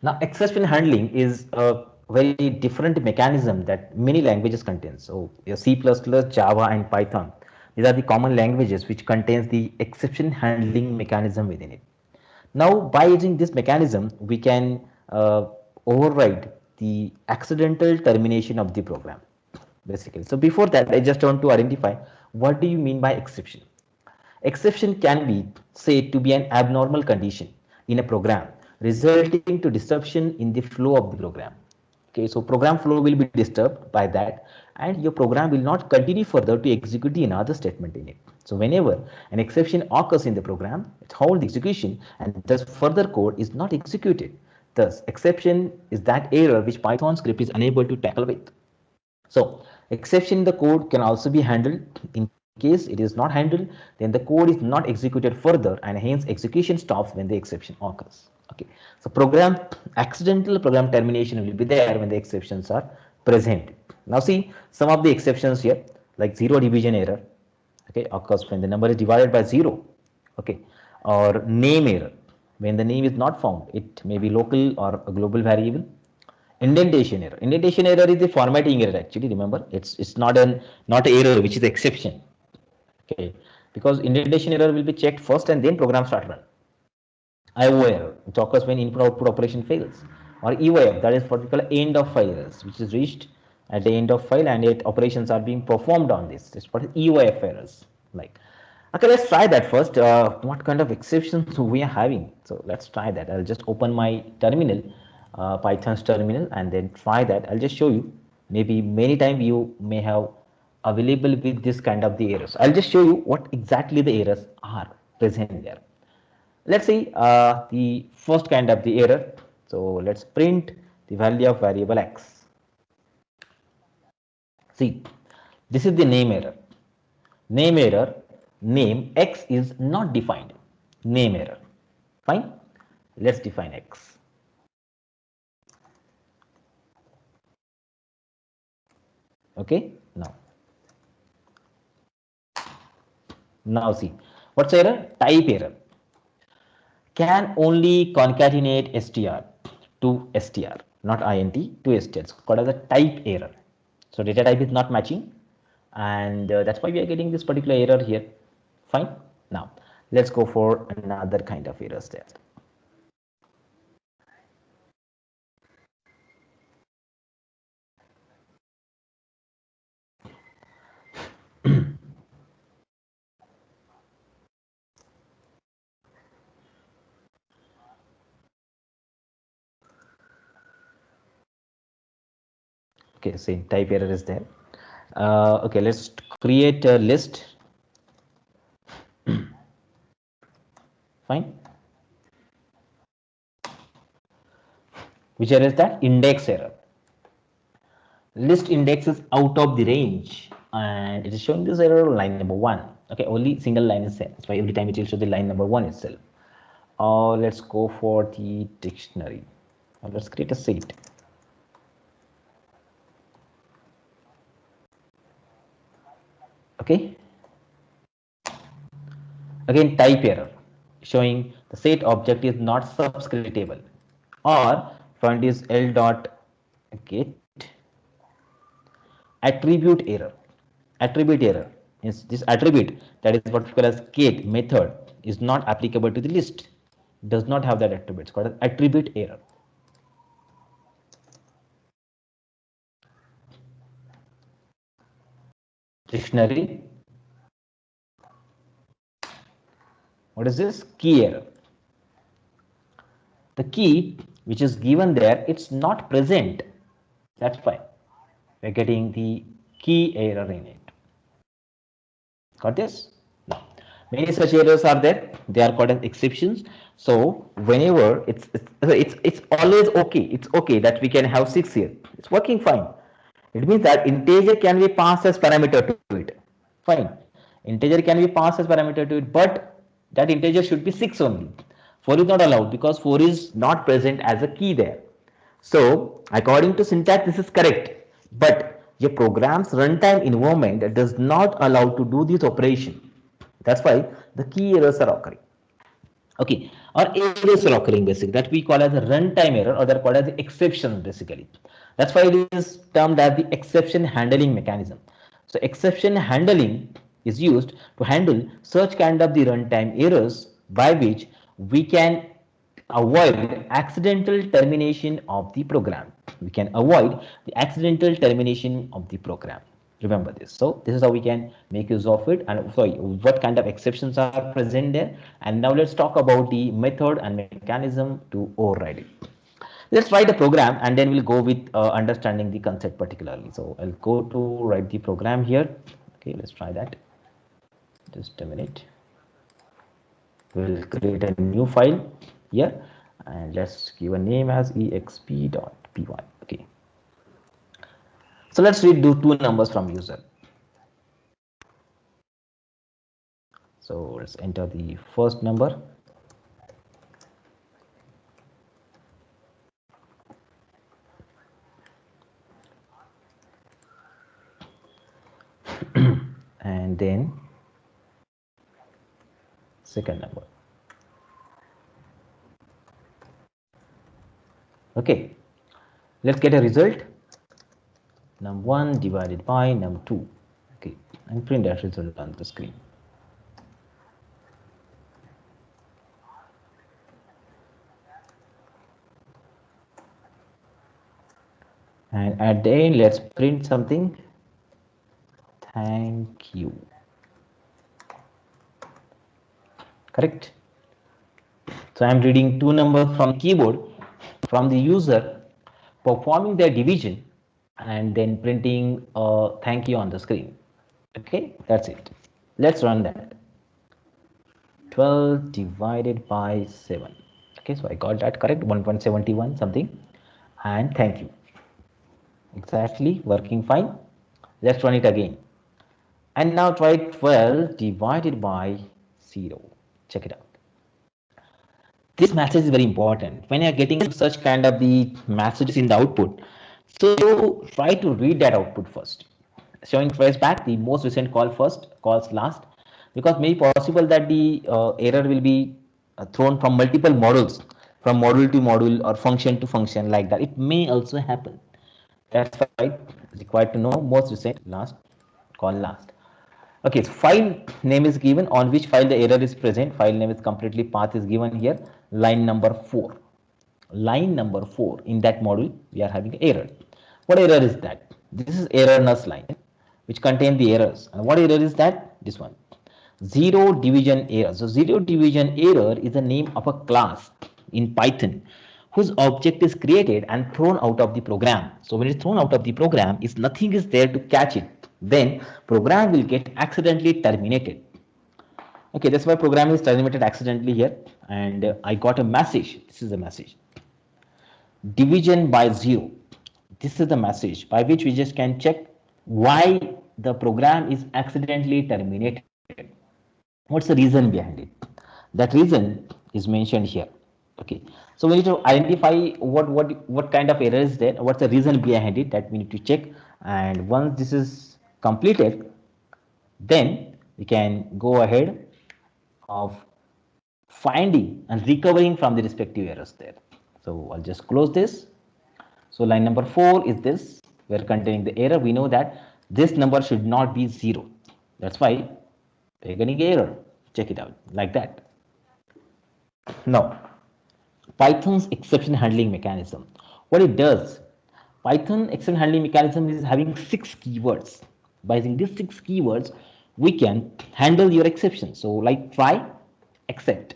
Now, exception handling is a very different mechanism that many languages contain. So, your C++, Java, and Python, these are the common languages which contains the exception handling mechanism within it. Now, by using this mechanism, we can override the accidental termination of the program, basically. So, before that, I just want to identify what do you mean by exception. Exception can be said to be an abnormal condition in a program resulting to disruption in the flow of the program. Okay, so program flow will be disturbed by that, and your program will not continue further to execute the another statement in it. So whenever an exception occurs in the program, it holds the execution and thus further code is not executed. Thus, exception is that error which Python script is unable to tackle with. So exception in the code can also be handled. In case it is not handled, then the code is not executed further and hence execution stops when the exception occurs. Okay. So accidental program termination will be there when the exceptions are present. Now see some of the exceptions here, like zero division error, okay, occurs when the number is divided by zero, okay, or name error when the name is not found. It may be local or a global variable. Indentation error. Indentation error is the formatting error. Actually, remember, it's not an error which is exception. Okay, because indentation error will be checked first and then program start run. IO error, which occurs when input output operation fails, or EOF, that is particular end of file errors, which is reached at the end of file and yet operations are being performed on this. It's what EOF errors like. Okay, let's try that first. What kind of exceptions we are having? So let's try that. I'll just open my terminal, Python's terminal, and then try that. I'll just show you. Maybe many times you may have available with this kind of the errors. I'll just show you what exactly the errors are present there. Let's see the first kind of the error. So let's print the value of variable x. See, this is the name error. Name error, name x is not defined. Name error. Fine. Let's define x. Okay. Now see, what's error? Type error. Can only concatenate str to str, not int to str. It's called as a type error. So data type is not matching, and that's why we are getting this particular error here. Fine. Now let's go for another kind of errors there. Okay, same type error is there. Okay, let's create a list. Fine. Which error is that? Index error. List index is out of the range and it is showing this error on line number 1. Okay, only single line is there. That's why every time it will show the line number 1 itself. Let's go for the dictionary. Let's create a set. Okay. Again, type error showing the set object is not subscriptable, or font is l dot get. Attribute error. Attribute error is this attribute that is what we call as get method is not applicable to the list. Does not have that attribute. It's called as attribute error. Dictionary. What is this? Key error. The key which is given there, it's not present. That's why we're getting the key error in it. Got this? No. Many such errors are there. They are called as exceptions. So whenever it's always okay. It's okay that we can have 6 here. It's working fine. It means that integer can be passed as parameter to it. Fine. Integer can be passed as parameter to it, but that integer should be 6 only. 4 is not allowed because 4 is not present as a key there. So according to syntax, this is correct. But your program's runtime environment does not allow to do this operation. That's why the key errors are occurring. Okay, or errors are occurring basically that we call as a runtime error, or they're called as exceptions basically. That's why it is termed as the exception handling mechanism. So exception handling is used to handle such kind of the runtime errors by which we can avoid accidental termination of the program. We can avoid the accidental termination of the program. Remember this. So this is how we can make use of it, and sorry, what kind of exceptions are present there. And now let's talk about the method and mechanism to override it. Let's write a program and then we'll go with understanding the concept particularly. So I'll go to write the program here. Okay, let's try that. Just a minute. We'll create a new file here and let's give a name as exp.py. Okay, so let's read do two numbers from user. So let's enter the first number. And then second number. Okay, let's get a result. Num1 divided by num2. Okay, and print that result on the screen. And at the end, let's print something. Thank you. Correct. So I'm reading two numbers from keyboard from the user performing their division and then printing thank you on the screen. Okay, that's it. Let's run that. 12 divided by 7. Okay, so I got that correct, 1.71 something, and thank you. Exactly, working fine. Let's run it again. And now try 12 divided by 0. Check it out. This message is very important when you're getting such kind of the messages in the output. So try to read that output first. Showing trace back, the most recent call first, calls last, because maybe possible that the error will be thrown from multiple models, from module to module or function to function, like that. It may also happen. That's why required to know most recent, last, call last. Okay, so file name is given on which file the error is present. File name is completely path is given here. Line number 4. Line number 4 in that module we are having error. What error is that? This is errorness line which contain the errors. And what error is that? This one. Zero division error. So zero division error is the name of a class in Python whose object is created and thrown out of the program. So when it's thrown out of the program, if nothing is there to catch it, then program will get accidentally terminated. Okay, that's why program is terminated accidentally here. And I got a message. This is a message. Division by 0. This is the message by which we just can check why the program is accidentally terminated. What's the reason behind it? That reason is mentioned here. Okay, so we need to identify what kind of error is there, what's the reason behind it, that we need to check. And once this is completed, then we can go ahead of finding and recovering from the respective errors there. So I'll just close this. So line number 4 is this, where containing the error. We know that this number should not be 0. That's why we're getting error. Check it out like that. Now, Python's exception handling mechanism. What it does, Python exception handling mechanism is having 6 keywords. By using these 6 keywords, we can handle your exceptions. So like try, except,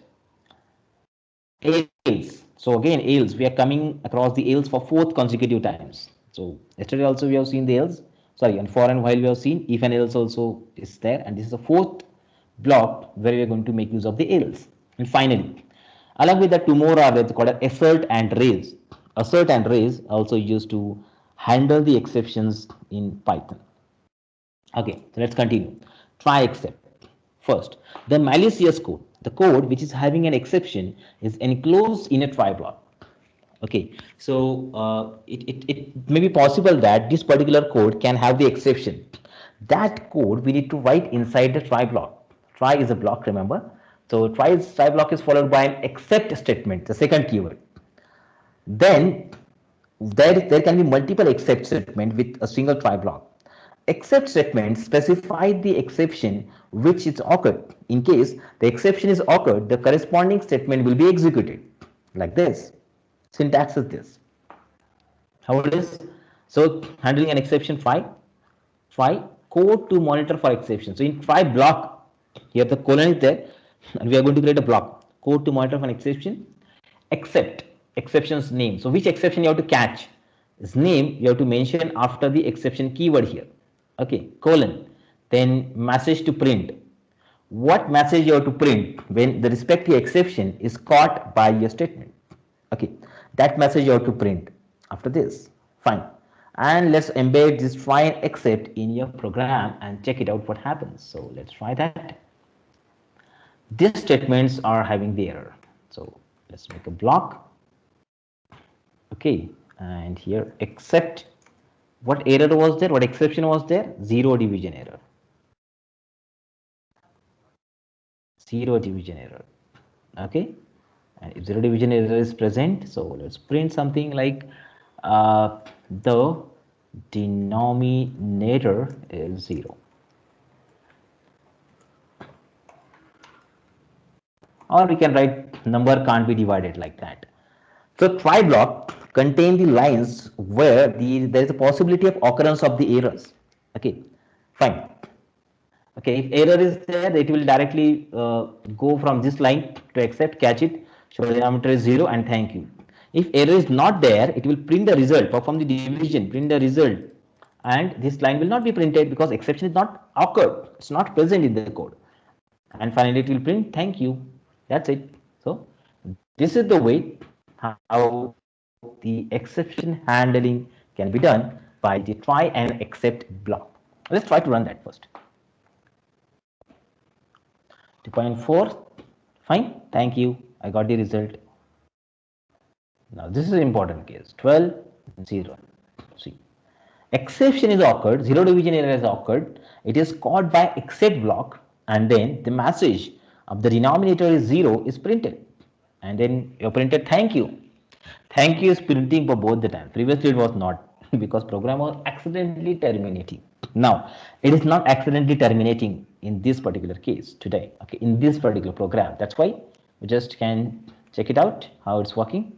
else. So again, else, we are coming across the else for 4th consecutive times. So yesterday also we have seen the else. Sorry, and for and while we have seen if and else also is there. And this is the 4th block where we are going to make use of the else. And finally, along with that, two more are called assert and raise. Assert and raise also used to handle the exceptions in Python. Okay, so let's continue. Try except. First, the malicious code, the code which is having an exception, is enclosed in a try block. Okay, so it may be possible that this particular code can have the exception. That code we need to write inside the try block. Try is a block, remember. So try block is followed by an except statement, the second keyword. Then there can be multiple except statement with a single try block. Except statement specify the exception which is occurred. In case the exception is occurred, the corresponding statement will be executed. Like this. Syntax is this. How it is? So handling an exception, try code to monitor for exception. So in try block, here the colon is there, and we are going to create a block code to monitor for an exception. Except exception's name. So which exception you have to catch? Its name you have to mention after the exception keyword here. Okay, colon. Then message to print. What message you have to print when the respective exception is caught by your statement? Okay, that message you have to print after this. Fine. And let's embed this try and except in your program and check it out what happens. So let's try that. These statements are having the error. So let's make a block. Okay, and here except, what error was there? What exception was there? Zero division error. Zero division error. Okay, and if zero division error is present, so let's print something like the denominator is 0, or we can write number can't be divided like that. So try block contain the lines where there is a possibility of occurrence of the errors. Okay, fine. Okay, if error is there, it will directly go from this line to accept, catch it, show the denominator is 0 and thank you. If error is not there, it will print the result, perform the division, print the result, and this line will not be printed because exception is not occurred, it's not present in the code. And finally it will print thank you. That's it. So this is the way how the exception handling can be done by the try and except block. Let's try to run that first. 2.4, fine, thank you, I got the result. Now this is an important case, 12, 0. See, exception is occurred, zero division error has occurred, it is caught by except block, and then the message of the denominator is 0 is printed, and then you printed thank you. Thank you is printing for both the time. Previously it was not because program was accidentally terminating. Now it is not accidentally terminating in this particular case today. Okay, in this particular program. That's why we just can check it out how it's working.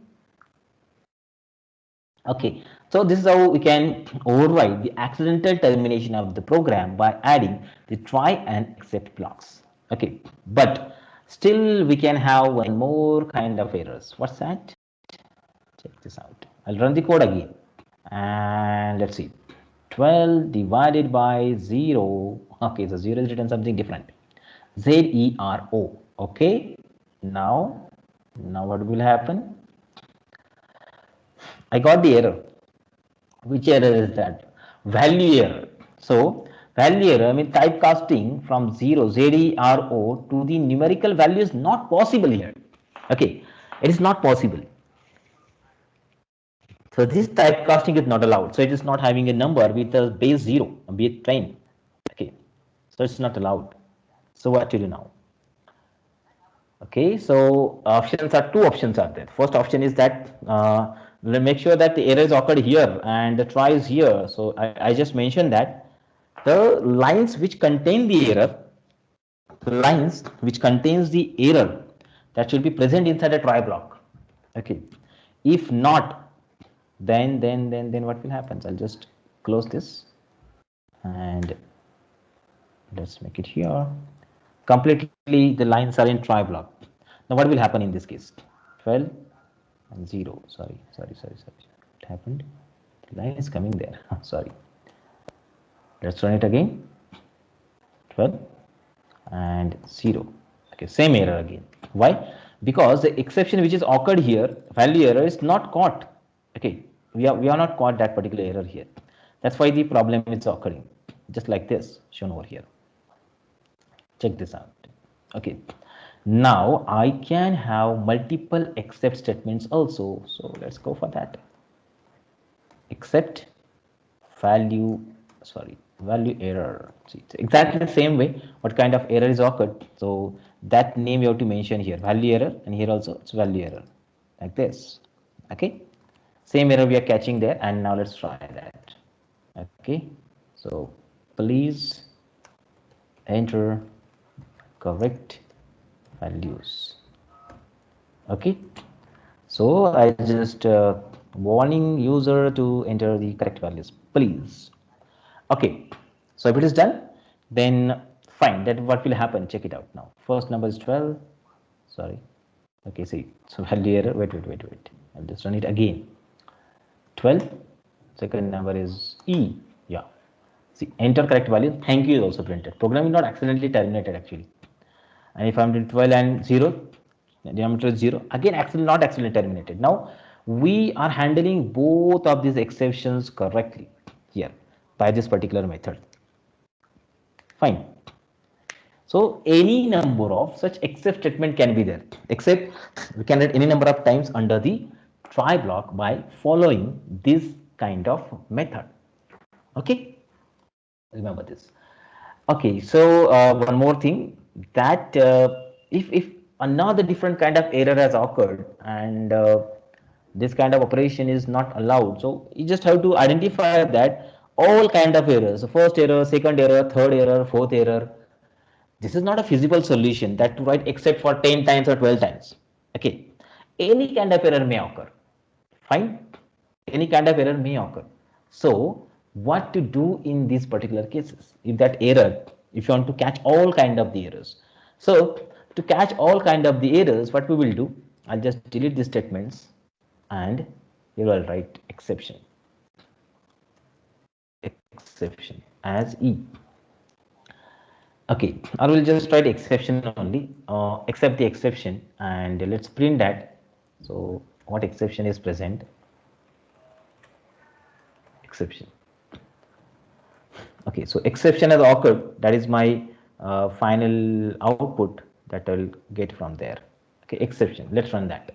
Okay, so this is how we can override the accidental termination of the program by adding the try and except blocks. Okay, but still we can have one more kind of errors. What's that? Check this out. I'll run the code again and let's see. 12 divided by 0. Okay, so 0 is written something different. Z-E-R-O. Okay, now what will happen? I got the error. Which error is that? Value error. So value error, I mean typecasting from 0, Z-E-R-O to the numerical value is not possible here. Okay, it is not possible. So this typecasting is not allowed. So it is not having a number with a base 0, a base 10. Okay, so it's not allowed. So what to do now? Okay, so options are two options are there. First option is that make sure that the error is occurred here and the try is here. So I just mentioned that the lines which contain the error, that should be present inside a try block. Okay, if not, then what will happen? So I'll just close this and let's make it here. Completely the lines are in try block. Now what will happen in this case? 12 and 0. Sorry. What happened? The line is coming there. Sorry. Let's run it again. 12 and 0. Okay, same error again. Why? Because the exception which is occurred here, value error, is not caught. Okay, we are not caught that particular error here. That's why the problem is occurring. Just like this shown over here. Check this out. Okay, now I can have multiple except statements also. So let's go for that. Except value error. See, it's exactly the same way what kind of error is occurred. So that name you have to mention here, value error, and here also it's value error, like this. Okay, same error we are catching there, and now let's try that. Okay, so please enter correct values. Okay, so I just warning user to enter the correct values, please. Okay, so if it is done, then fine. That what will happen? Check it out now. First number is 12. Sorry. Okay, see. So value error. Wait. I'll just run it again. 12. Second number is E. Yeah. See, enter correct value. Thank you is also printed. Program is not accidentally terminated actually. And if I'm doing 12 and 0, diameter is 0. Again, not accidentally terminated. Now we are handling both of these exceptions correctly here by this particular method. Fine. So any number of such except statement can be there. Except we can write any number of times under the try block by following this kind of method. Okay, remember this. Okay, so one more thing, that if another different kind of error has occurred, and this kind of operation is not allowed, so you just have to identify that all kind of errors, first error, second error, third error, fourth error, this is not a feasible solution that to write except for 10 times or 12 times. Okay, any kind of error may occur. Fine, any kind of error may occur. So what to do in these particular cases if that error, if you want to catch all kind of the errors? So to catch all kind of the errors, what we will do, I'll just delete these statements, and here I'll write exception as E. Okay, I will just write exception only, accept the exception, and let's print that. So what exception is present? Exception. Okay, so exception has occurred. That is my final output that I will get from there. Okay, exception. Let's run that.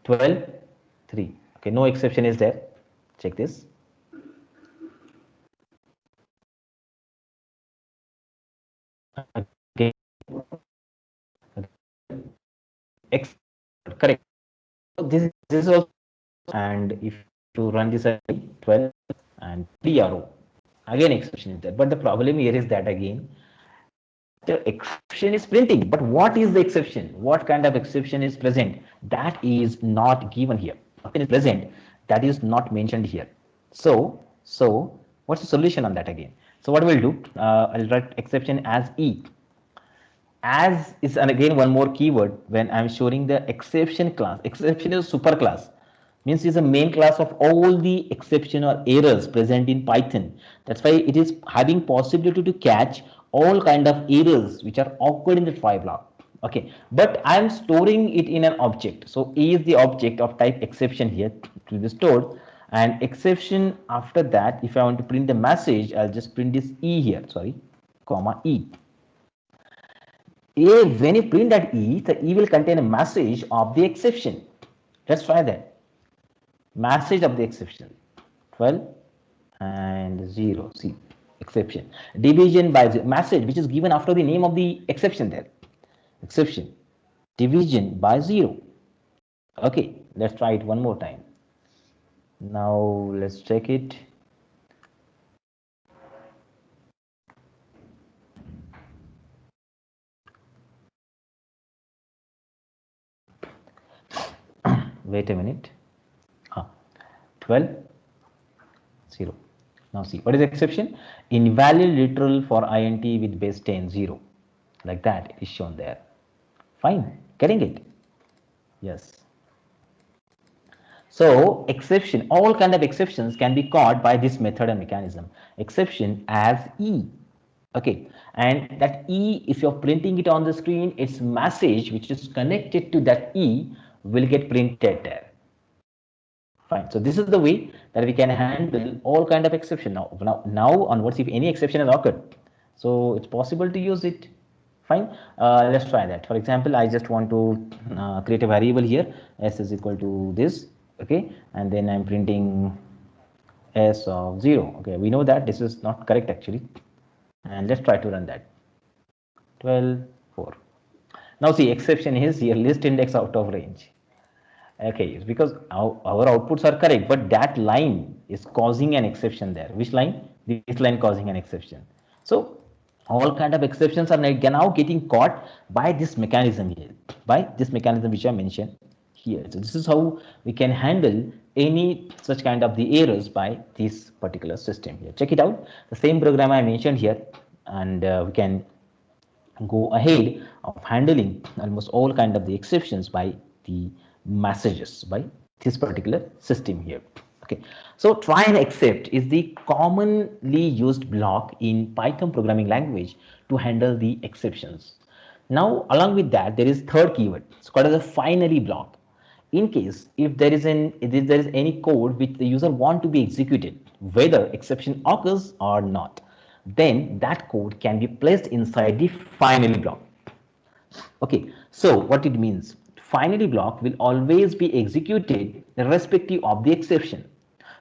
12, 3. Okay, no exception is there. Check this. Okay, X, correct. So this is also, and if to run this again, 12 and 3 arrow, again exception is there. But the problem here is that again the exception is printing, but what is the exception? What kind of exception is present? That is not given here. Nothing is present, that is not mentioned here. So what's the solution on that again? So what we'll do, I'll write exception as E. As is, and again one more keyword, when I'm showing the exception class, exception is super class, means it's a main class of all the exception or errors present in Python. That's why it is having possibility to catch all kind of errors which are occurred in the try block. Okay, but I'm storing it in an object. So E is the object of type exception here to be stored, and exception after that, if I want to print the message, I'll just print this E here, sorry, comma E. When you print that E, the E will contain a message of the exception. Let's try that. Message of the exception, 12 and 0. See, exception. Division by message which is given after the name of the exception there. Exception. Division by 0. Okay, let's try it one more time. Now let's check it. Wait a minute. 12, 0. Now see, what is the exception? Invalid literal for int with base 10, 0. Like that is shown there. Fine, getting it? Yes. So exception, all kind of exceptions can be caught by this method and mechanism. Exception as E. Okay, and that E, if you're printing it on the screen, its message which is connected to that E will get printed there. Fine. So this is the way that we can handle all kind of exception. Now onwards, if any exception has occurred, so it's possible to use it. Fine. Let's try that. For example, I just want to create a variable here, s is equal to this. Okay, and then I'm printing s of 0. Okay, we know that this is not correct actually, and let's try to run that. 12, 4. Now see, exception is here, list index out of range. Okay, it's because our outputs are correct, but that line is causing an exception there. Which line? This line causing an exception. So all kind of exceptions are now getting caught by this mechanism here, by this mechanism which I mentioned here. So this is how we can handle any such kind of the errors by this particular system here. Check it out. The same program I mentioned here, and we can go ahead of handling almost all kind of the exceptions by the messages by this particular system here. Okay, so try and except is the commonly used block in Python programming language to handle the exceptions. Now along with that, there is third keyword, it's called as a finally block. In case if there is any code which the user want to be executed, whether exception occurs or not, then that code can be placed inside the finally block. Okay, so what it means, finally block will always be executed irrespective of the exception,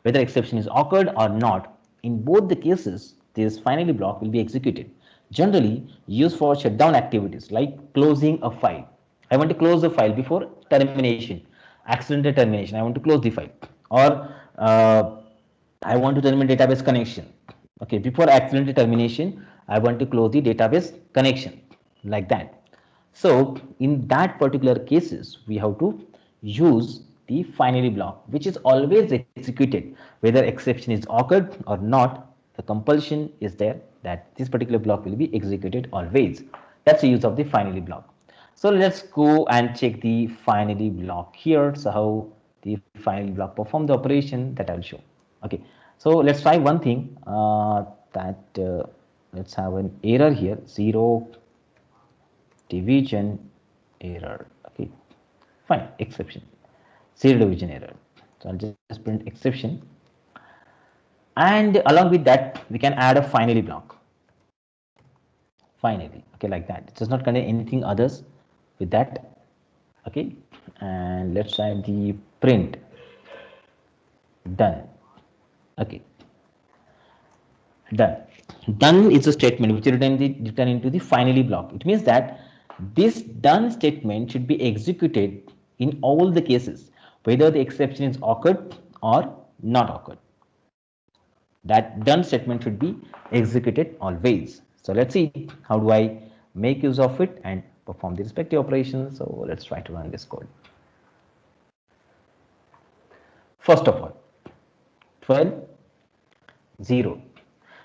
whether exception is occurred or not. In both the cases, this finally block will be executed, generally used for shutdown activities like closing a file. I want to close the file before termination, accidental termination, I want to close the file, or I want to terminate database connection. Okay, before accidental termination, I want to close the database connection, like that. So in that particular cases, we have to use the finally block, which is always executed whether exception is occurred or not. The compulsion is there that this particular block will be executed always. That's the use of the finally block. So let's go and check the finally block here. So how the finally block perform the operation, that I'll show. Okay, so let's try one thing, let's have an error here, 0 division error. Okay, fine, exception, 0 division error. So I'll just print exception, and along with that we can add a finally block, finally. Okay, like that. It does not contain anything others with that. Okay, and let's try the print done. Okay, done is a statement which is written into the finally block. It means that this done statement should be executed in all the cases, whether the exception is occurred or not occurred. That done statement should be executed always. So let's see how do I make use of it and perform the respective operations. So let's try to run this code. First of all, 12 0,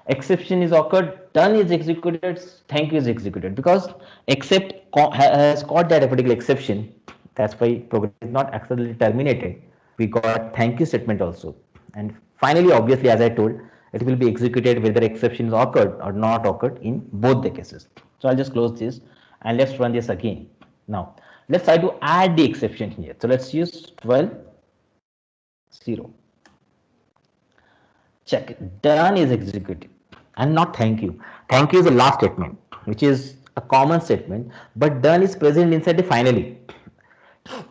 exception is occurred, done is executed, thank you is executed, because except has caught that particular exception. That's why program is not accidentally terminated. We got thank you statement also, and finally obviously as I told, it will be executed whether exception is occurred or not occurred in both the cases. So I'll just close this and let's run this again. Now let's try to add the exception here. So let's use 12 0. Check, done is executed and not thank you. Thank you is the last statement, which is a common statement, but done is present inside the finally.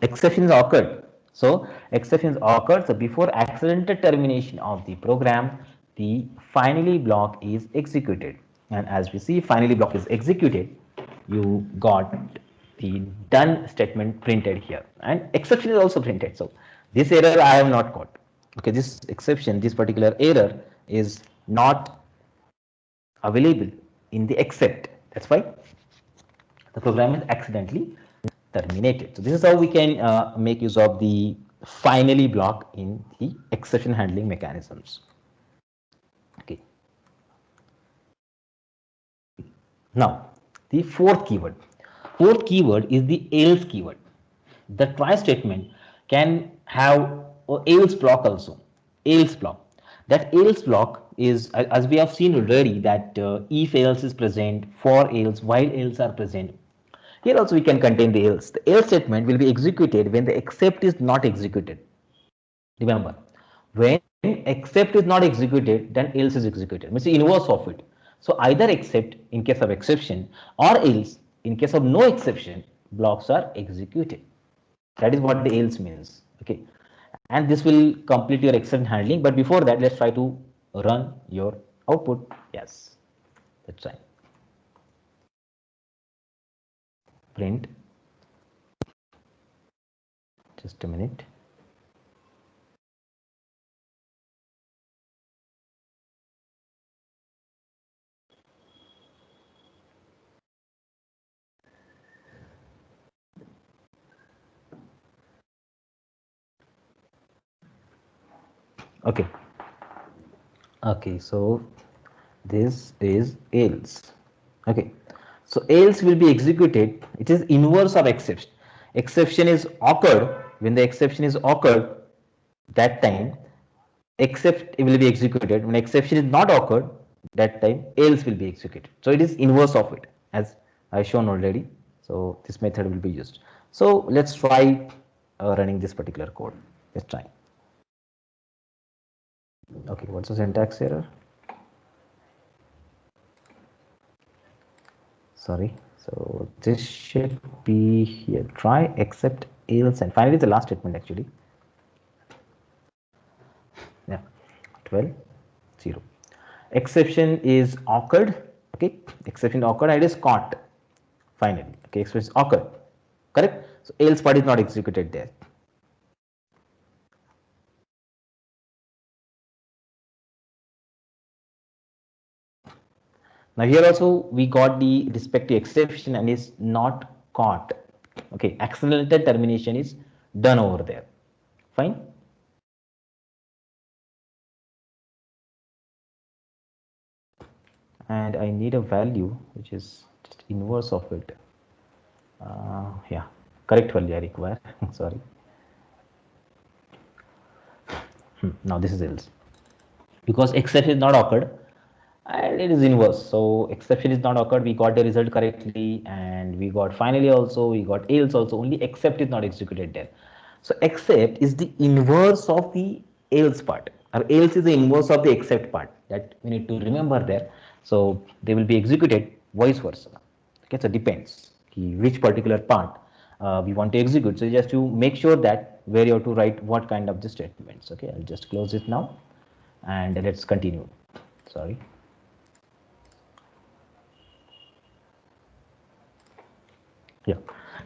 Exceptions occurred. So exceptions occurred. So before accidental termination of the program, the finally block is executed. And as we see, finally block is executed, you got the done statement printed here, and exception is also printed. So this error I have not caught. Okay, this exception, this particular error is not available in the except. That's why the program is accidentally terminated. So this is how we can make use of the finally block in the exception handling mechanisms. Okay. Now the fourth keyword. Fourth keyword is the else keyword. The try statement can have else block also. Else block. That else block is, as we have seen already, that if else is present, for else, while else are present. Here also we can contain the else. The else statement will be executed when the except is not executed. Remember, when except is not executed, then else is executed. Means the inverse of it. So either except in case of exception or else in case of no exception, blocks are executed. That is what the else means. Okay, and this will complete your exception handling. But before that, let's try to run your output. Yes, let's try. Print Just a minute. Okay. Okay, so this is else. Okay, so else will be executed. It is inverse of exception. Exception is occurred. When the exception is occurred, that time except will be executed. When exception is not occurred, that time else will be executed. So it is inverse of it, as I shown already. So this method will be used. So let's try running this particular code. Let's try. Okay, what's the syntax error? Sorry. So this should be here. Try except else, and finally the last statement actually. Yeah, 12 0. Exception is occurred. Okay, exception occurred and it is caught. Finally, okay, exception occurred. Correct. So else part is not executed there. Now here also we got the respective exception and is not caught. Okay, accelerated termination is done over there. Fine. And I need a value which is just inverse of it. Yeah, correct value I require. Sorry. Now this is else because exception is not occurred and it is inverse. So exception is not occurred. We got the result correctly, and we got finally also we got else also. Only except is not executed there. So except is the inverse of the else part, or else is the inverse of the except part. That we need to remember there. So they will be executed vice versa. Okay, so depends which particular part we want to execute. So just to make sure that where you have to write what kind of the statements. Okay, I'll just close it now and let's continue. Sorry. Yeah,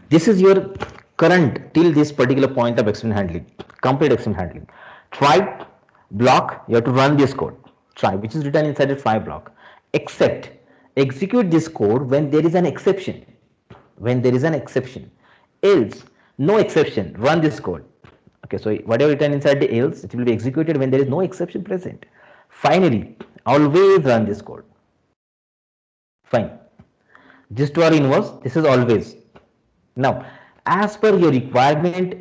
this is your current till this particular point of exception handling, complete exception handling. Try block, you have to run this code. Try, which is written inside the try block. Except execute this code when there is an exception. When there is an exception. Else, no exception, run this code. Okay, so whatever written inside the else, it will be executed when there is no exception present. Finally, always run this code. Fine. These two are inverse, this is always. Now, as per your requirement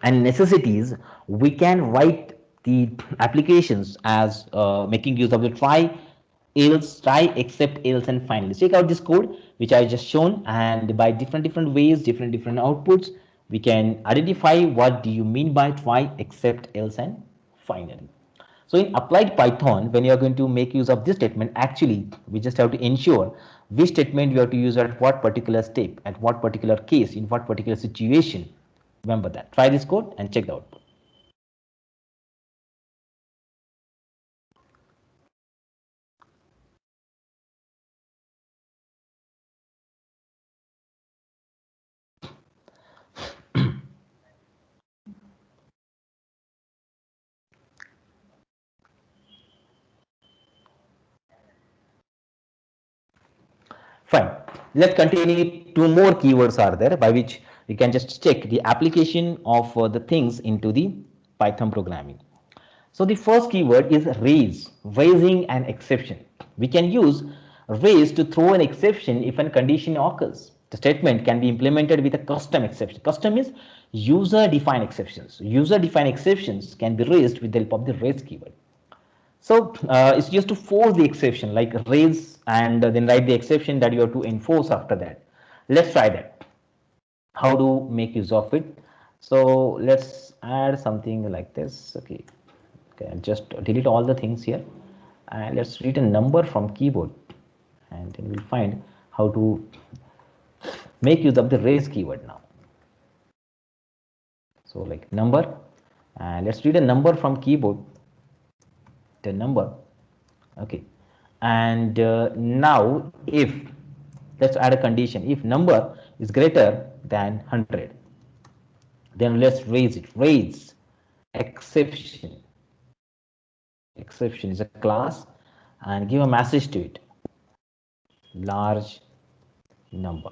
and necessities, we can write the applications as making use of the try, else, try, except, else, and finally. Check out this code which I just shown, and by different ways, different outputs, we can identify what do you mean by try, except, else, and finally. So in applied Python, when you are going to make use of this statement, actually, we just have to ensure which statement you have to use at what particular step, at what particular case, in what particular situation. Remember that. Try this code and check the output. Fine. Let's continue. Two more keywords are there by which we can just check the application of the things into the Python programming. So the first keyword is raise, raising an exception. We can use raise to throw an exception if a condition occurs. The statement can be implemented with a custom exception. Custom is user-defined exceptions. User-defined exceptions can be raised with the help of the raise keyword. So it's just to force the exception, like raise and then write the exception that you have to enforce after that. Let's try that. How to make use of it? So let's add something like this. Okay, I'll just delete all the things here, and let's read a number from keyboard, and then we'll find how to make use of the raise keyword now. So like number, and let's read a number from keyboard. The number. Okay, and now if let's add a condition, if number is greater than 100. Then let's raise it. Raise exception. Exception is a class and give a message to it. Large number.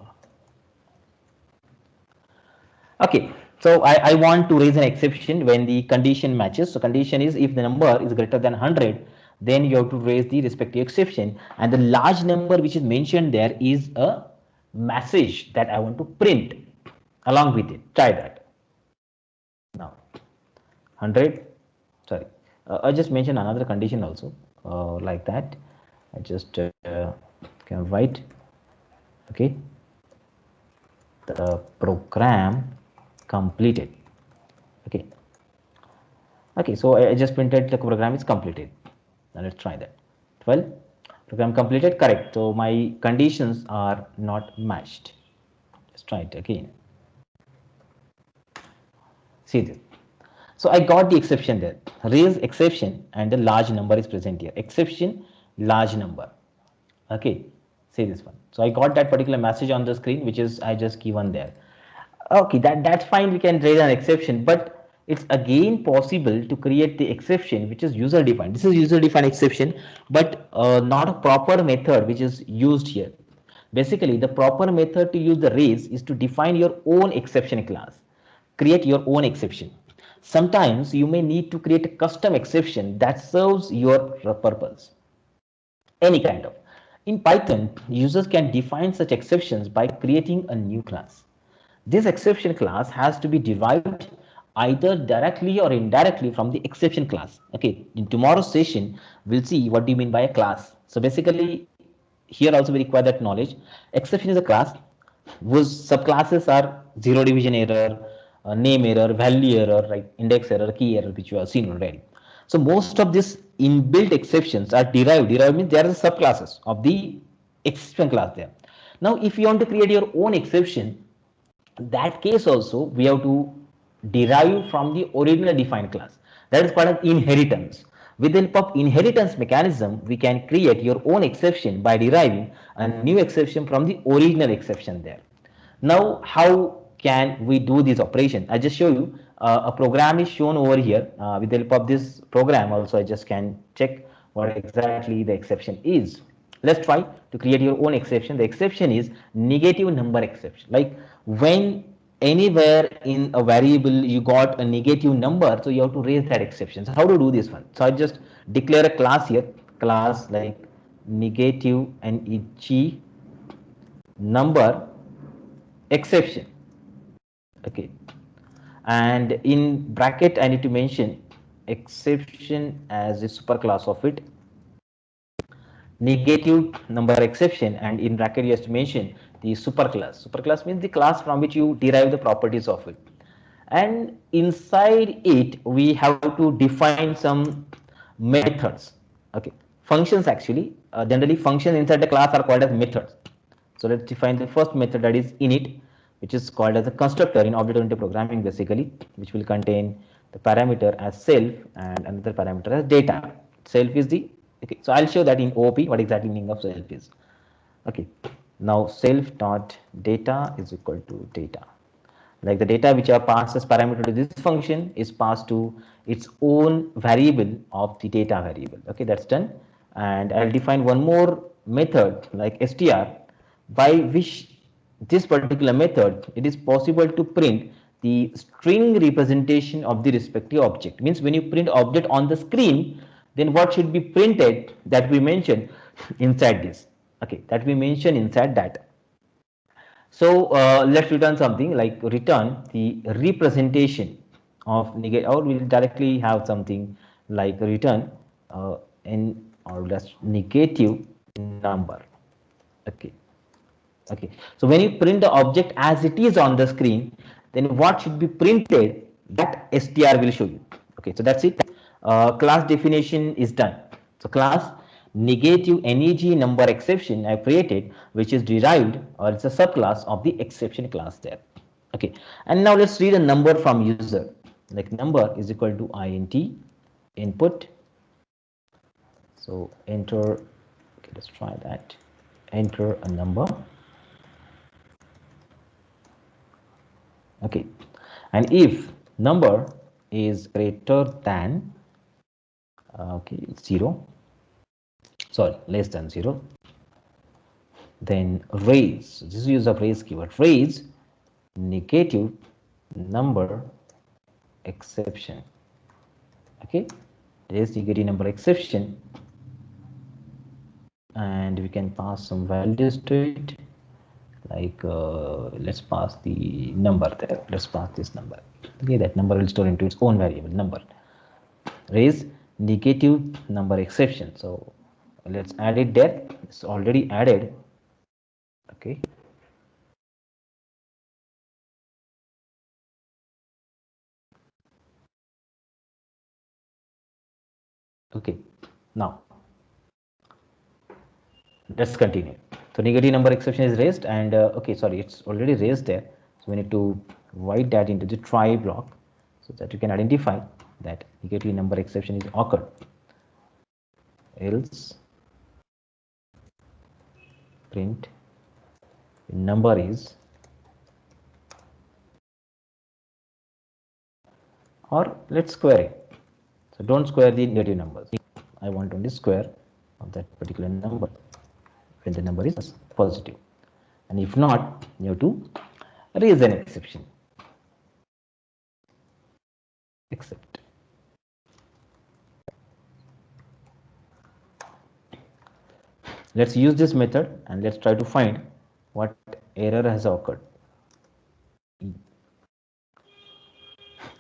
Okay, so I want to raise an exception when the condition matches. So condition is if the number is greater than 100, then you have to raise the respective exception, and the large number which is mentioned there is a message that I want to print along with it. Try that. Now 100, sorry, I just mentioned another condition also, like that. I just can write, okay, the program completed. Okay, okay, so I just printed the program is completed. Now let's try that. 12, program completed, correct. So my conditions are not matched. Let's try it again. See this. So I got the exception there. Raise exception and the large number is present here. Exception, large number. Okay, see this one. So I got that particular message on the screen, which is I just given there. Okay, that's fine. We can raise an exception, but it's again possible to create the exception which is user defined. This is user defined exception, but not a proper method which is used here. Basically, the proper method to use the raise is to define your own exception class, create your own exception. Sometimes you may need to create a custom exception that serves your purpose, any kind of. In Python, users can define such exceptions by creating a new class. This exception class has to be derived either directly or indirectly from the exception class. Okay, in tomorrow's session, we'll see what do you mean by a class. So basically, here also we require that knowledge. Exception is a class whose subclasses are zero division error, name error, value error, right, index error, key error, which you have seen already. So most of these inbuilt exceptions are derived. Derived means there are the subclasses of the exception class there. Now, if you want to create your own exception, that case also we have to derive from the original defined class. That is called as inheritance. With the help of inheritance mechanism, we can create your own exception by deriving a new exception from the original exception there. Now, how can we do this operation? I just show you a program is shown over here. With the help of this program also, I just can check what exactly the exception is. Let's try to create your own exception. The exception is negative number exception. Like when anywhere in a variable you got a negative number, so you have to raise that exception. So how to do this one? So I just declare a class here, class like negative neg number exception. Okay, and in bracket I need to mention exception as a superclass of it, negative number exception, and in bracket you have to mention the superclass. Superclass means the class from which you derive the properties of it, and inside it we have to define some methods. Okay, functions actually, generally functions inside the class are called as methods. So let's define the first method, that is init, which is called as a constructor in object-oriented programming basically, which will contain the parameter as self and another parameter as data. Self is the, okay, so I'll show that in OP what exactly meaning of self is. Okay, now self dot data is equal to data. Like the data which are passed as parameter to this function is passed to its own variable of the data variable. Okay, that's done. And I'll define one more method like str, by which this particular method it is possible to print the string representation of the respective object. Means when you print object on the screen, then what should be printed, that we mentioned inside this. Okay, that we mention inside that. So let's return something like return the representation of negative, or we'll directly have something like return n, or just negative number. Okay, okay. So when you print the object as it is on the screen, then what should be printed, that str will show you. Okay, so that's it. Class definition is done. So class negative neg number exception I created, which is derived, or it's a subclass of the exception class there. Okay, and now let's read a number from user. Like number is equal to int input. So enter. Okay, let's try that. Enter a number. Okay, And if number is greater than okay 0, sorry, less than 0, then raise, this is use of raise keyword, raise negative number exception. Okay, raise negative number exception, and we can pass some values to it, like let's pass the number there, let's pass this number. Okay, that number will store into its own variable number. Raise negative number exception, so let's add it there, it's already added. Okay, okay, now let's continue. So negative number exception is raised, and okay, sorry, it's already raised there, so we need to write that into the try block so that you can identify that negative number exception is occurred. Else print number is, or let's square it. So don't square the negative numbers, I want only square of that particular number when the number is positive, and if not, you have to raise an exception, except. Let's use this method and let's try to find what error has occurred.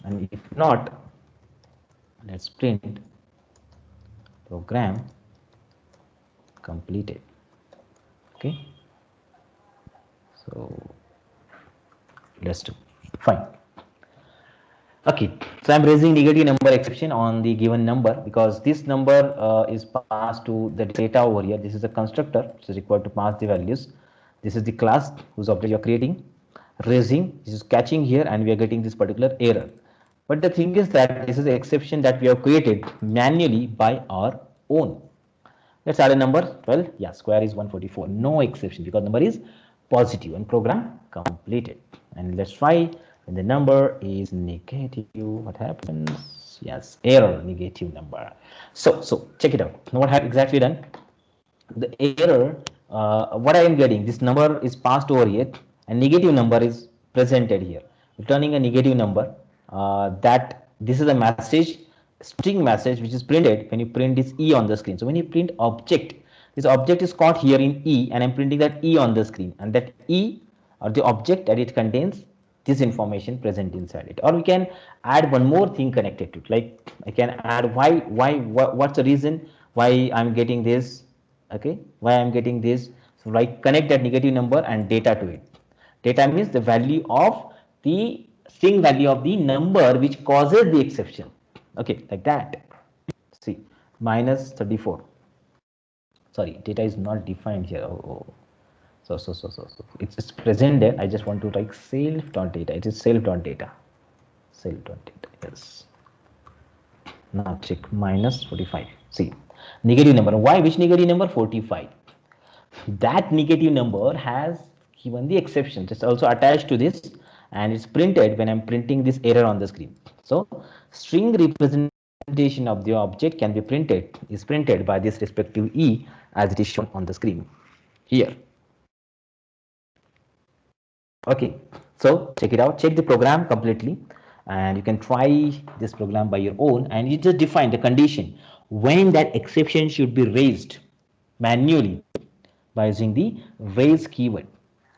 And if not, let's print program completed. Okay, so let's do fine. Okay, so I'm raising negative number exception on the given number because this number is passed to the data over here. This is a constructor which is required to pass the values. This is the class whose object you are creating. Raising, this is catching here, and we are getting this particular error. But the thing is that this is the exception that we have created manually by our own. Let's add a number 12. Yeah, square is 144. No exception because number is positive and program completed. And let's try when the number is negative. What happens? Yes, error, negative number. So check it out. Now what have exactly done? The error, what I am getting, this number is passed over here and negative number is presented here, returning a negative number. That this is a message, string message, which is printed when you print this E on the screen. So when you print object, this object is caught here in E, and I'm printing that E on the screen, and that E or the object that it contains this information present inside it. Or we can add one more thing connected to it, like I can add what's the reason why I'm getting this. Okay, why I'm getting this, so like connect that negative number and data to it. Data means the value of the string value of the number which causes the exception. Okay, like that. See, minus 34. Sorry, data is not defined here. Oh. So it's present there. I just want to write self.data. It is self.data. Self.data. Yes. Now check minus 45. See, negative number. Why? Which negative number? 45. That negative number has given the exception. It's also attached to this, and it's printed when I'm printing this error on the screen. So string representation of the object can be printed, is printed by this respective E as it is shown on the screen here. Okay, so check it out, check the program completely, and you can try this program by your own, and you just define the condition when that exception should be raised manually by using the raise keyword.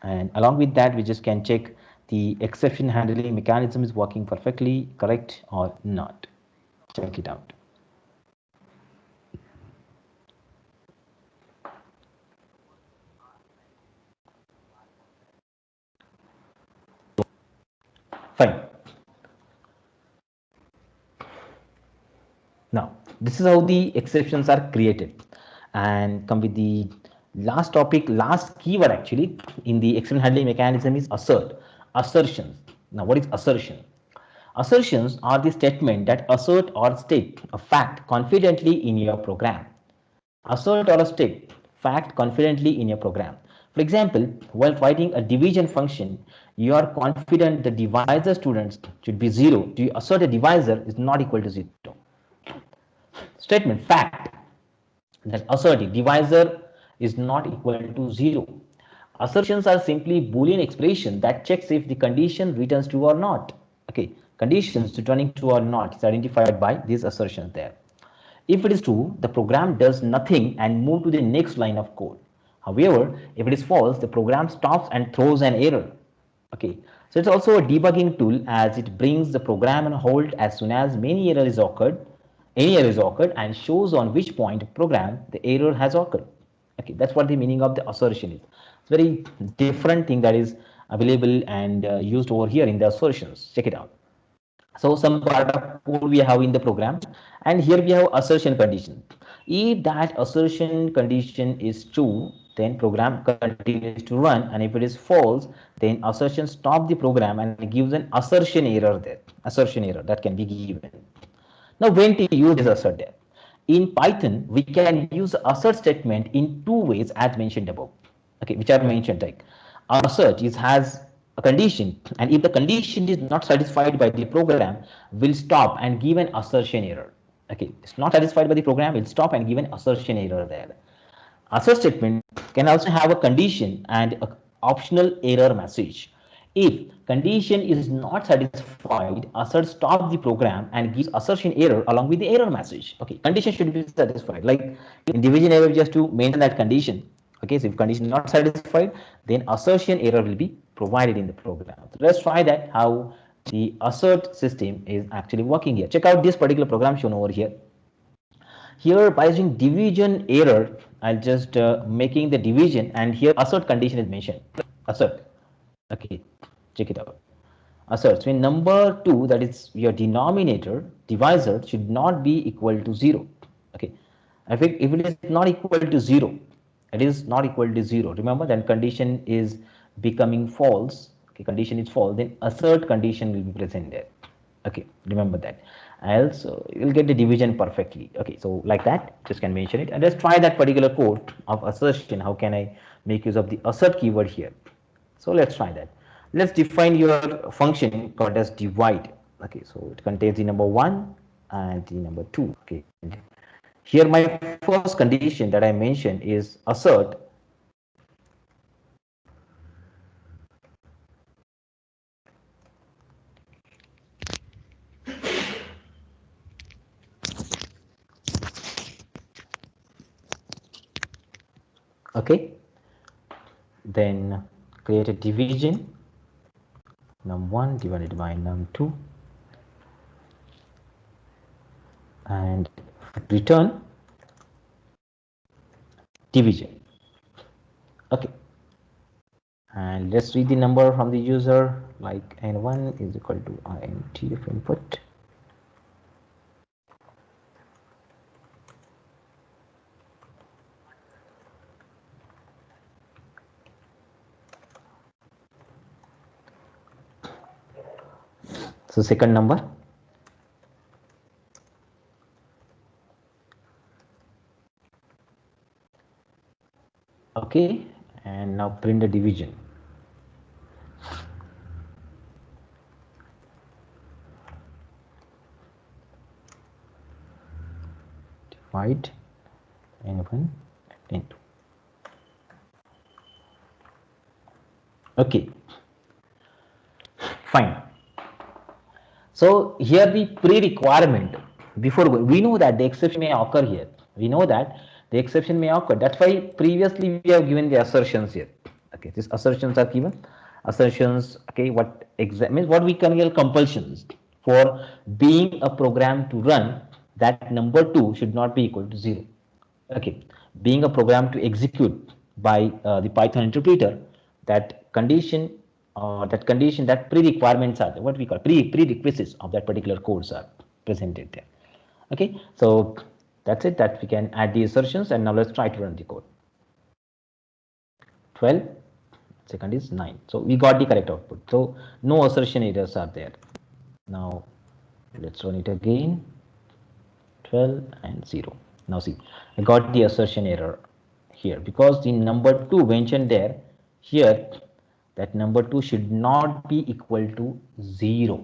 And along with that, we just can check the exception handling mechanism is working perfectly correct or not. Check it out. Fine. Now, this is how the exceptions are created, and come with the last topic, last keyword actually in the exception handling mechanism is assert, assertions. Now, what is assertion? Assertions are the statement that assert or state a fact confidently in your program. Assert or state fact confidently in your program. For example, while writing a division function, you are confident the divisor students should be 0, do you assert a divisor is not equal to 0? Statement fact that asserting divisor is not equal to 0. Assertions are simply Boolean expression that checks if the condition returns true or not. Okay, conditions returning true or not is identified by these assertions there. If it is true, the program does nothing and move to the next line of code. However, if it is false, the program stops and throws an error. Okay, so it's also a debugging tool as it brings the program on hold as soon as any error is occurred and shows on which point program the error has occurred. Okay, that's what the meaning of the assertion is. It's very different thing that is available and used over here in the assertions. Check it out. So some part of code we have in the program, and here we have assertion condition. If that assertion condition is true, then program continues to run, and if it is false, then assertion stop the program and gives an assertion error there. Assertion error that can be given. Now, when to use this assert there? In Python, we can use assert statement in two ways as mentioned above. Okay, which are mentioned like assert is has a condition, and if the condition is not satisfied by the program, will stop and give an assertion error. Okay, it's not satisfied by the program, will stop and give an assertion error there. Assert statement can also have a condition and an optional error message. If condition is not satisfied, assert stops the program and gives assertion error along with the error message. Okay, condition should be satisfied. Like in division error, just to maintain that condition. Okay, so if condition is not satisfied, then assertion error will be provided in the program. So let's try that how the assert system is actually working here. Check out this particular program shown over here. Here by using division error, I'll just making the division, and here assert condition is mentioned. Assert. Okay, check it out. Assert. So in number 2, that is your denominator, divisor should not be equal to 0. Okay, if it is not equal to 0, it is not equal to 0. Remember that condition is becoming false. Okay, condition is false, then assert condition will be present there. Okay, remember that. Else you'll get the division perfectly. Okay, so like that, just can mention it, and let's try that particular code of assertion. How can I make use of the assert keyword here? So let's try that. Let's define your function called as divide. Okay, so it contains the number 1 and the number 2. Okay, here my first condition that I mentioned is assert. Okay, then create a division, num1 divided by num2, and return division. Okay, and let's read the number from the user, like n1 is equal to int of input. So second number, okay, and now print the division. Divide n1 and n2. Okay, fine. So here the pre-requirement, before we know that the exception may occur here. We know that the exception may occur. That's why previously we have given the assertions here. Okay, these assertions are given. Assertions, okay, what means what we can call compulsions for being a program to run, that number 2 should not be equal to 0. Okay, being a program to execute by the Python interpreter, that condition that pre-requirements are what we call prerequisites of that particular codes are presented there. Okay, so that's it, that we can add the assertions, and now let's try to run the code. 12, second is 9, so we got the correct output, so no assertion errors are there. Now let's run it again. 12 and 0. Now see, I got the assertion error here because the number 2 mentioned there, here that number 2 should not be equal to 0,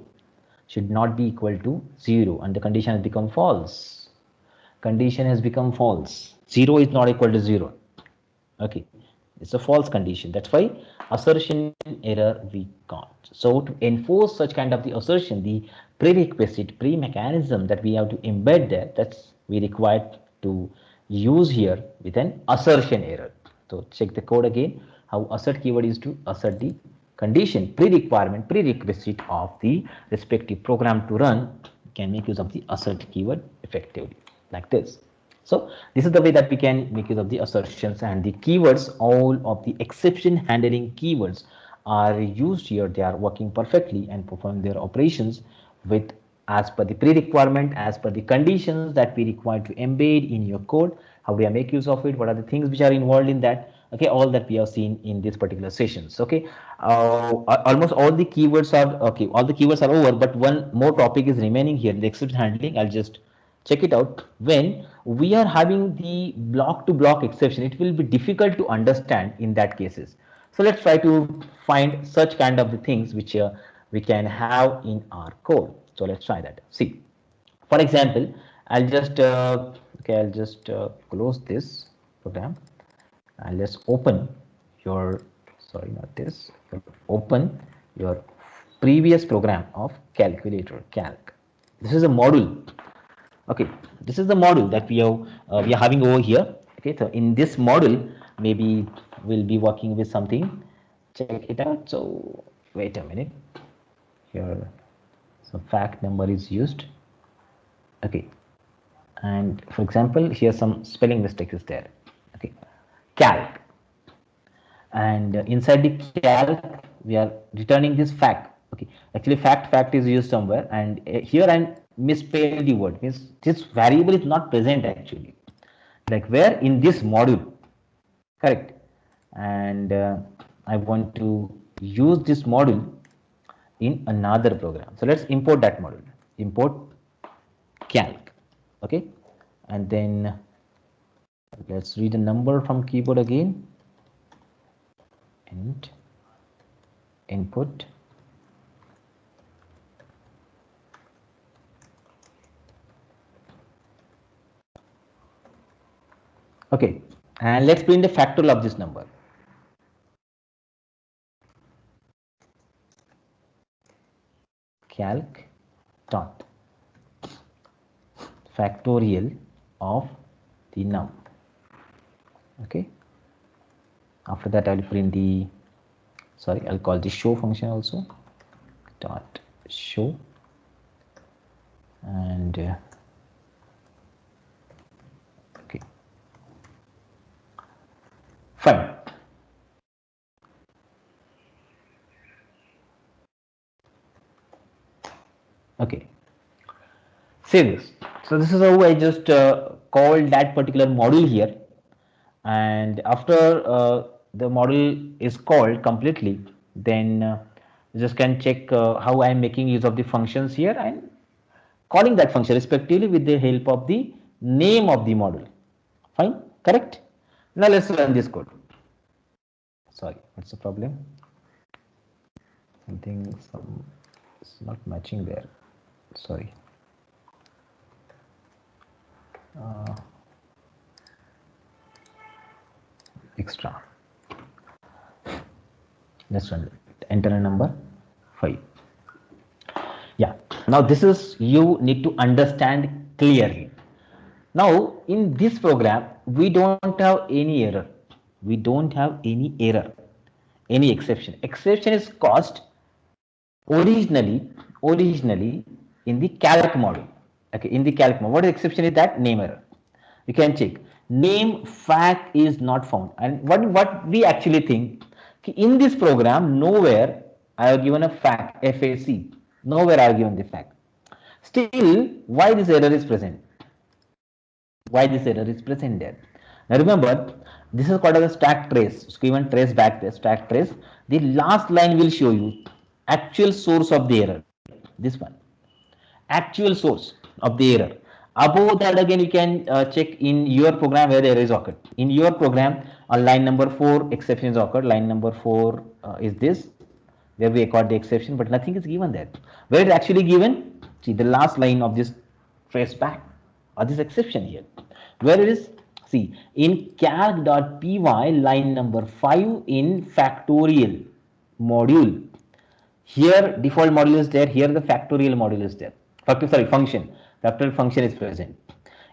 should not be equal to 0, and the condition has become false. Condition has become false. 0 is not equal to 0. Okay, it's a false condition. That's why assertion error we got. So to enforce such kind of the assertion, the prerequisite pre-mechanism that we have to embed there, that's we required to use here with an assertion error. So check the code again. How assert keyword is to assert the condition, pre-requirement, prerequisite of the respective program to run, can make use of the assert keyword effectively like this. So this is the way that we can make use of the assertions and the keywords. All of the exception handling keywords are used here. They are working perfectly and perform their operations with as per the pre-requirement, as per the conditions that we require to embed in your code. How do I make use of it? What are the things which are involved in that? Okay, all that we have seen in this particular sessions. Okay, almost all the keywords are okay. All the keywords are over, but one more topic is remaining here. The exception handling. I'll just check it out. When we are having the block to block exception, it will be difficult to understand in that cases. So let's try to find such kind of the things which we can have in our code. So let's try that. See, for example, I'll just close this program and let's open your, sorry, not this, open your previous program of calculator calc. This is a module. Okay, this is the module that we are having over here. Okay, so in this module maybe we'll be working with something. Check it out. So wait a minute here. So fact number is used. Okay, and for example here some spelling mistake is there. Okay, calc, and inside the calc we are returning this fact. Okay, actually fact is used somewhere, and here I'm misspelled the word, means this variable is not present actually, like where in this module, correct, and I want to use this module in another program. So let's import that module, import calc. Okay, and then let's read the number from keyboard again and input. Okay, and let's print the factorial of this number. Calc dot factorial of the num. Okay, after that I'll print the, sorry, I'll call the show function also, dot show, and okay, fine. Okay, save this. So this is how I just called that particular module here, and after the module is called completely, then you just can check how I am making use of the functions here and calling that function respectively with the help of the name of the module. Fine, correct. Now let's run this code. Sorry, what's the problem? Something, it's not matching there. Sorry. Extra. Let's run it. Enter a number 5. Yeah. Now this is, you need to understand clearly. Now in this program we don't have any error. We don't have any error, any exception. Exception is caused originally in the calc module. Okay, in the calc module. What is exception is that name error. You can check name fact is not found, and what we actually think, in this program nowhere I have given a fact, FAC, nowhere I have given the fact. Still, why this error is present? Why this error is present there? Now remember, this is called as a stack trace. So even trace back there, stack trace. The last line will show you actual source of the error. This one, actual source of the error. Above that again you can check in your program where the error is occurred. In your program On line number 4, exception is occurred. Line number 4 is this, where we record the exception, but nothing is given there. Where it's actually given, see the last line of this trace back or this exception here, where it is, see in calc.py line number 5 in factorial module. Here default module is there, here the factorial module is there. Function. Factorial function is present.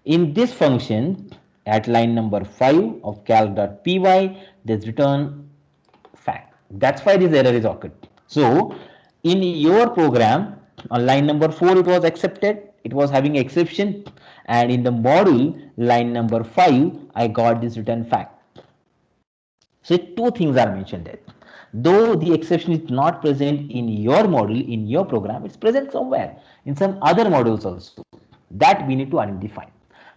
In this function, at line number 5 of calc.py, there's return fact. That's why this error is occurred. So, in your program, on line number 4, it was accepted, it was having exception, and in the module, line number 5, I got this return fact. So, two things are mentioned there. Though the exception is not present in your module, in your program, it's present somewhere in some other modules also. That we need to identify.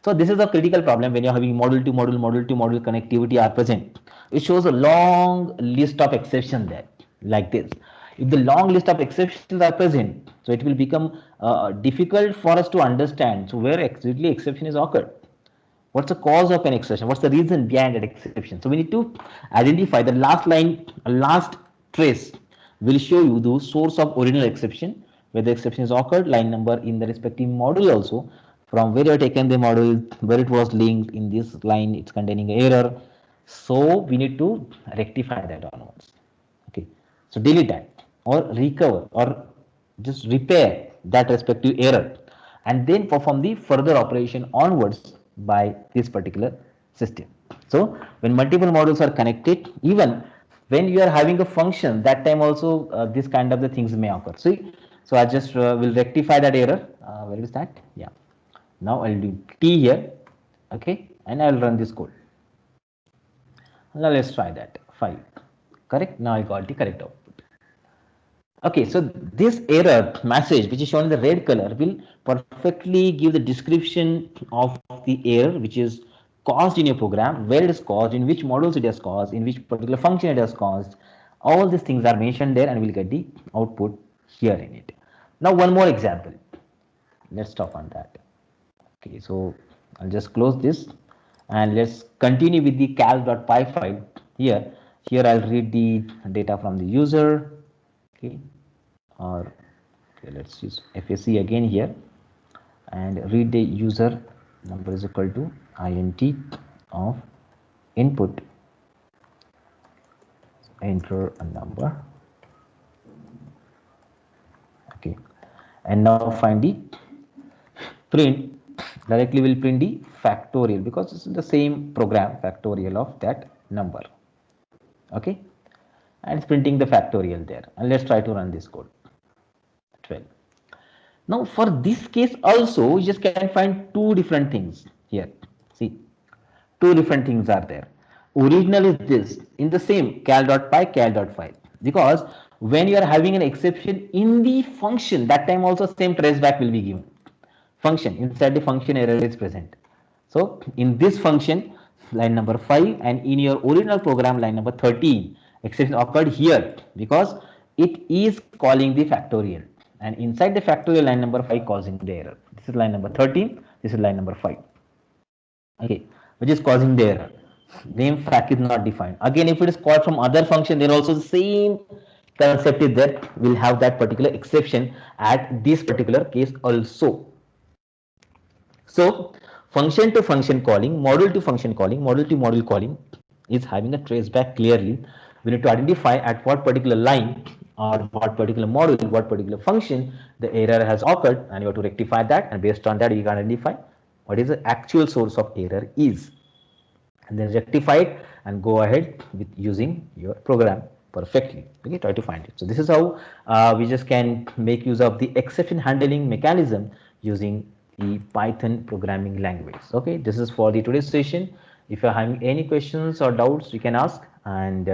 So this is a critical problem when you're having module to module connectivity are present. It shows a long list of exceptions there, like this. If the long list of exceptions are present, so it will become difficult for us to understand. So where exactly exception is occurred? What's the cause of an exception? What's the reason behind that exception? So we need to identify the last line, last trace will show you the source of original exception, where the exception is occurred, line number in the respective module also, from where you have taken the module, where it was linked in this line, it's containing error. So we need to rectify that onwards. Okay, so delete that or recover or just repair that respective error and then perform the further operation onwards by this particular system. So when multiple modules are connected, even when you are having a function, that time also this kind of the things may occur. See, so I just will rectify that error. Where is that? Yeah. Now I'll do T here. Okay, and I'll run this code. Now let's try that. 5. Correct. Now I got the correct output. Okay, so this error message which is shown in the red color will perfectly give the description of the error which is caused in your program, where it is caused, in which modules it has caused, in which particular function it has caused. All these things are mentioned there and we'll get the output here in it. Now one more example. Let's stop on that. Okay, so I'll just close this and let's continue with the calc.py file here. Here I'll read the data from the user. Okay, or okay, let's use FAC again here and read the user number is equal to int of input, enter a number. Okay, and now find the print, directly will print the factorial because this is the same program, factorial of that number. Okay, and it's printing the factorial there, and let's try to run this code. 12. Now for this case also you just can find two different things here. See, two different things are there. Original is this in the same cal.py, cal.py, because when you are having an exception in the function, that time also same traceback will be given. Function, inside the function error is present. So in this function line number 5 and in your original program line number 13, exception occurred here because it is calling the factorial, and inside the factorial line number 5 causing the error. This is line number 13, this is line number 5. Okay, which is causing the error. Name fact is not defined. Again, if it is called from other function, then also the same concept is there. We'll have that particular exception at this particular case also. So function to function calling, module to function calling, module to module calling is having a traceback clearly. We need to identify at what particular line or what particular module, what particular function the error has occurred, and you have to rectify that, and based on that you can identify what is the actual source of error is, and then rectify it and go ahead with using your program perfectly. Okay, try to find it. So this is how we just can make use of the exception handling mechanism using the Python programming language. Okay, this is for the today's session. If you're having any questions or doubts, you can ask, and